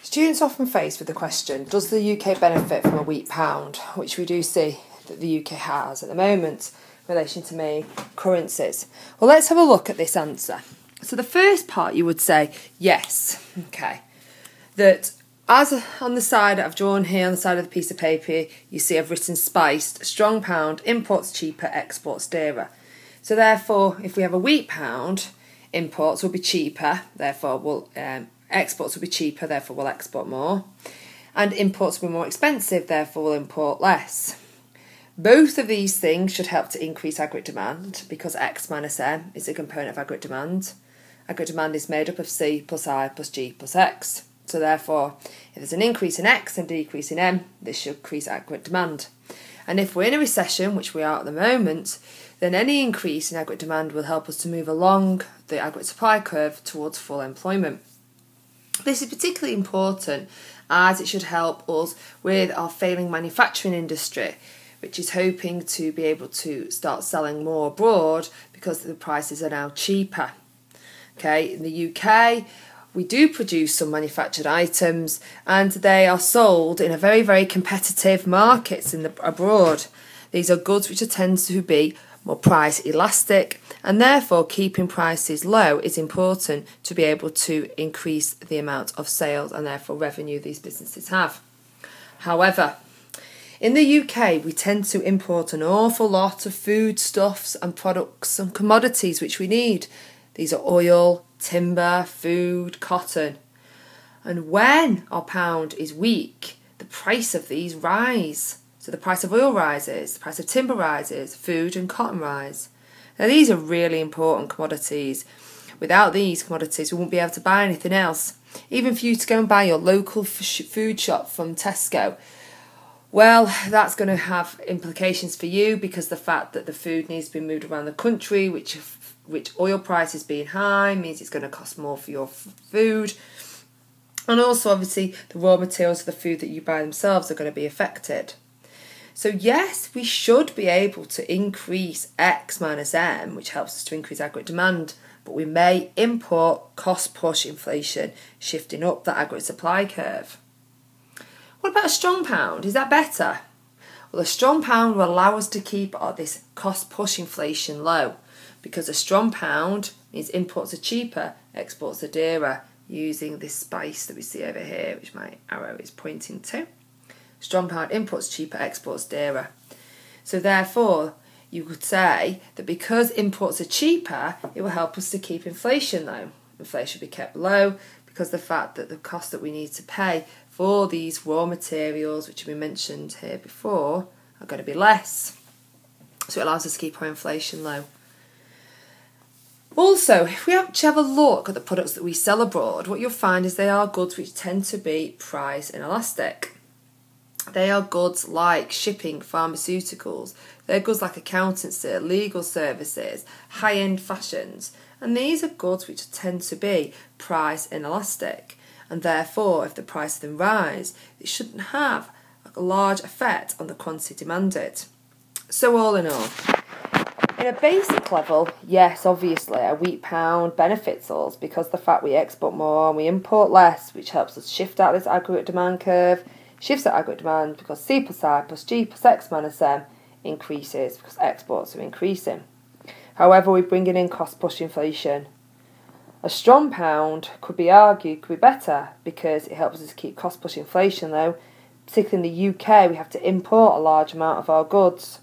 Students often faced with the question, does the UK benefit from a weak pound, which we do see that the UK has at the moment in relation to main currencies? Well, let's have a look at this answer. So the first part you would say, yes, okay, that as on the side I've drawn here on the side of the piece of paper, you see I've written spiced, strong pound, imports cheaper, exports dearer. So therefore, if we have a weak pound, imports will be cheaper, therefore exports will be cheaper, therefore we'll export more. And imports will be more expensive, therefore we'll import less. Both of these things should help to increase aggregate demand because X minus M is a component of aggregate demand. Aggregate demand is made up of C plus I plus G plus X. So therefore, if there's an increase in X and a decrease in M, this should increase aggregate demand. And if we're in a recession, which we are at the moment, then any increase in aggregate demand will help us to move along the aggregate supply curve towards full employment. This is particularly important as it should help us with our failing manufacturing industry, which is hoping to be able to start selling more abroad because the prices are now cheaper. Okay, in the UK, we do produce some manufactured items and they are sold in a very, very competitive markets abroad. These are goods which tend to be more price elastic, and therefore keeping prices low is important to be able to increase the amount of sales and therefore revenue these businesses have. However, in the UK we tend to import an awful lot of foodstuffs and products and commodities which we need. These are oil, timber, food, cotton. And when our pound is weak, the price of these rise. So the price of oil rises, the price of timber rises, food and cotton rise. Now these are really important commodities. Without these commodities we won't be able to buy anything else. Even for you to go and buy your local food shop from Tesco, well, that's going to have implications for you because the fact that the food needs to be moved around the country, which oil prices being high means it's going to cost more for your food. And also obviously the raw materials of the food that you buy themselves are going to be affected. So yes, we should be able to increase X minus M, which helps us to increase aggregate demand, but we may import cost push inflation, shifting up that aggregate supply curve. What about a strong pound? Is that better? Well, a strong pound will allow us to keep this cost push inflation low because a strong pound means imports are cheaper, exports are dearer, using this spice that we see over here, which my arrow is pointing to. Strong pound, imports cheaper, exports dearer. So therefore, you could say that because imports are cheaper, it will help us to keep inflation low. Inflation will be kept low because the fact that the cost that we need to pay for these raw materials, which have been mentioned here before, are going to be less. So it allows us to keep our inflation low. Also, if we actually have a look at the products that we sell abroad, what you'll find is they are goods which tend to be price inelastic. They are goods like shipping, pharmaceuticals, they're goods like accountancy, legal services, high-end fashions, and these are goods which tend to be price inelastic, and therefore if the price of them rise, it shouldn't have a large effect on the quantity demanded. So all in all, in a basic level, yes, obviously a weak pound benefits us because the fact we export more and we import less, which helps us shift out this aggregate demand curve, shifts at aggregate demand because C plus I plus G plus X minus M increases because exports are increasing. However, we're bringing in cost push inflation. A strong pound could be argued could be better because it helps us keep cost push inflation low. Particularly in the UK, we have to import a large amount of our goods.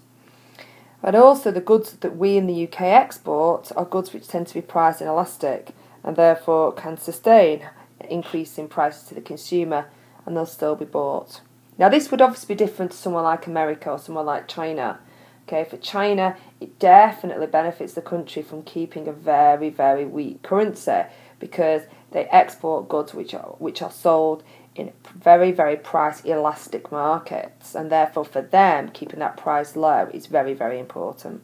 But also the goods that we in the UK export are goods which tend to be price inelastic and therefore can sustain an increase in prices to the consumer and they'll still be bought. Now this would obviously be different to somewhere like America or somewhere like China. Okay, for China, it definitely benefits the country from keeping a very, very weak currency because they export goods which are sold in very, very price elastic markets, and therefore for them keeping that price low is very, very important.